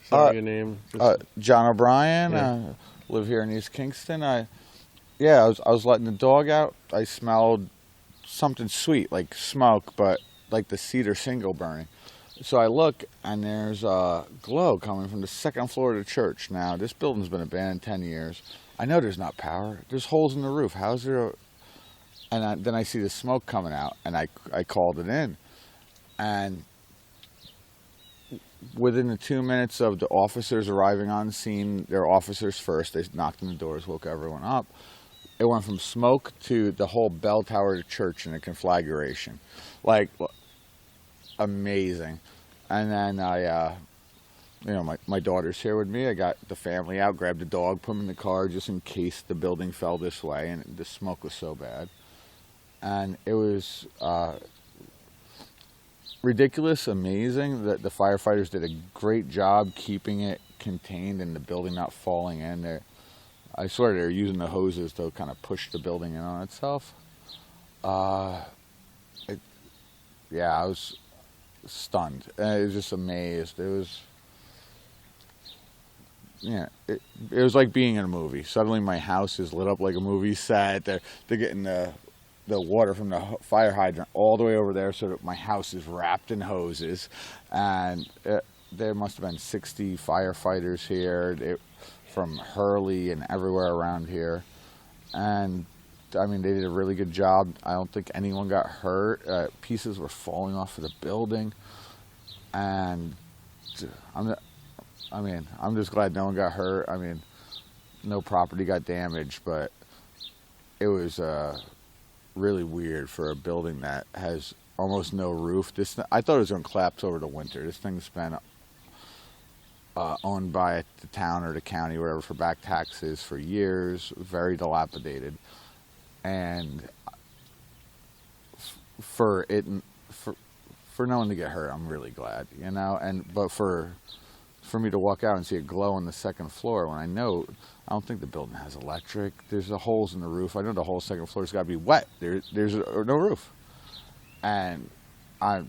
Sorry, your name. John O Bryan. Yeah. Live here in East Kingston. I was letting the dog out. I smelled something sweet, like smoke, but like the cedar shingle burning. So I look, and there's a glow coming from the second floor of the church. Now, this building's been abandoned 10 years. I know there's not power. There's holes in the roof. How's there? Then I see the smoke coming out, and I called it in. And within the 2 minutes of the officers arriving on scene, they're officers first. They knocked on the doors, woke everyone up. It went from smoke to the whole bell tower of the church in a conflagration. Like, amazing. And then my daughter's here with me. I got the family out, grabbed the dog, put him in the car just in case the building fell this way. And the smoke was so bad. And it was ridiculous, amazing. That the firefighters did a great job keeping it contained and the building not falling in there. I swear they're using the hoses to kind of push the building in on itself. I was stunned. I was just amazed. It was, it was like being in a movie. Suddenly my house is lit up like a movie set. They're getting the water from the fire hydrant all the way over there so that my house is wrapped in hoses. And there must have been 60 firefighters here from Hurley and everywhere around here. And I mean, they did a really good job. I don't think anyone got hurt. Pieces were falling off of the building. And I'm just glad no one got hurt. I mean, no property got damaged, but it was really weird for a building that has almost no roof. I thought it was going to collapse over the winter. This thing's been owned by the town or the county, whatever, for back taxes for years. Very dilapidated, and for no one to get hurt, I'm really glad, but for me to walk out and see a glow on the second floor when I don't think the building has electric. There's the holes in the roof. I know the whole second floor's got to be wet. There's no roof. And I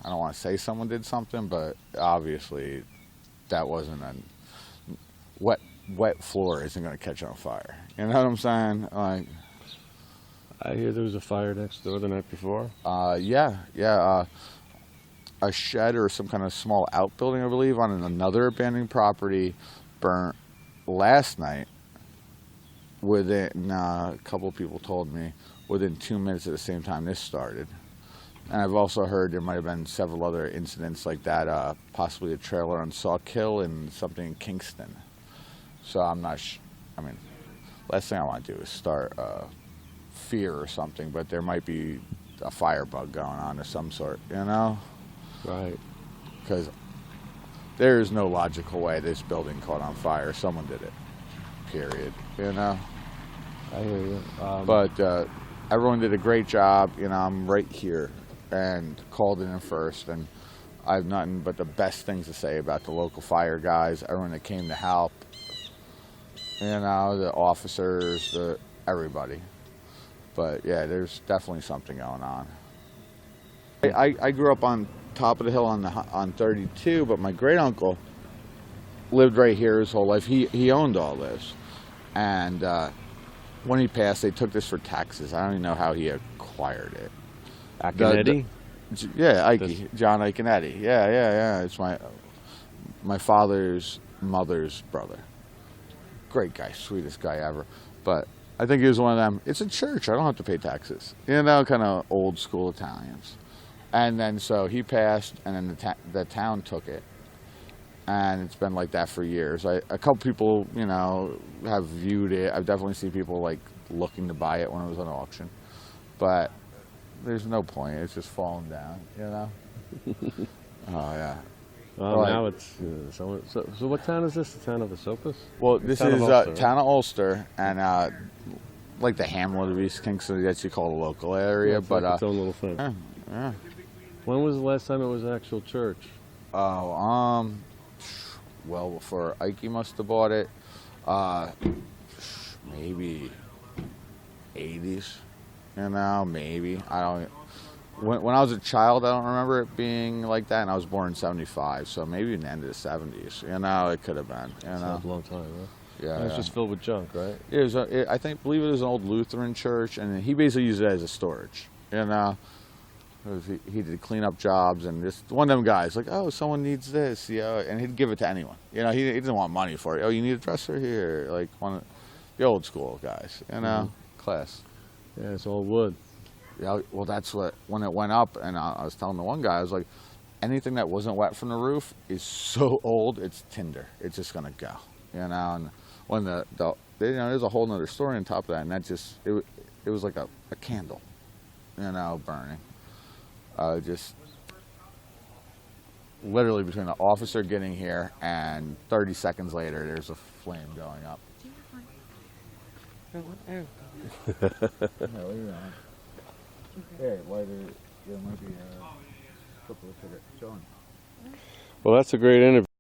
don't want to say someone did something, but obviously that wasn't a wet floor isn't going to catch on fire. You know what I'm saying? Like, I hear there was a fire next door the night before. A shed or some kind of small outbuilding, I believe, on another abandoned property burnt last night. Within a couple of people told me within 2 minutes at the same time this started. And I've also heard there might have been several other incidents like that, possibly a trailer on Sawkill and something in Kingston. So I'm not last thing I want to do is start fear or something, but there might be a firebug going on of some sort, Right. Because there is no logical way this building caught on fire. Someone did it, period, I hear you. But everyone did a great job. I'm right here and called in first, and I have nothing but the best things to say about the local fire guys, everyone that came to help, the officers, everybody. But yeah, there's definitely something going on. I grew up on top of the hill on 32, but my great uncle lived right here his whole life. He owned all this, and when he passed, they took this for taxes. I don't even know how he acquired it. Akinetti? John Akinetti. Yeah. It's my father's mother's brother. Great guy, sweetest guy ever. But I think he was one of them. It's a church. I don't have to pay taxes. Kind of old school Italians. And then so he passed, and then the town took it, and it's been like that for years. A couple people, have viewed it. I've definitely seen people like looking to buy it when it was on auction, but there's no point. It's just falling down, Oh yeah. Well, now it's so what town is this? The town of Esopus? Well, this is town of Ulster, and like the hamlet of East Kingston, that's you call the local area, but like its own little thing. Yeah. When was the last time it was an actual church? Well, before Ike must have bought it, maybe 80s, maybe. I don't. when I was a child, I don't remember it being like that, and I was born in '75, so maybe in the end of the '70s. You know, it could have been. You know, Sounds a long time, huh? yeah. And it's just filled with junk, right? It was. Believe it was an old Lutheran church, and he basically used it as a storage. You know, he did cleanup jobs, and just one of them guys like, oh, someone needs this, you know, and he'd give it to anyone. You know, he didn't want money for it. Oh, you need a dresser here, like one of the old school guys. You know, class. Yeah, it's all wood. Yeah, well, that's what, when it went up, and I was telling the one guy, I was like, anything that wasn't wet from the roof is so old, it's tinder. It's just going to go, you know, and when you know, there's a whole nother story on top of that, and that just, it was like a candle, you know, burning. Just literally between the officer getting here and 30 seconds later, there's a flame going up. Hey, lighter, there might be a couple of cigarettes. John. Well, that's a great interview.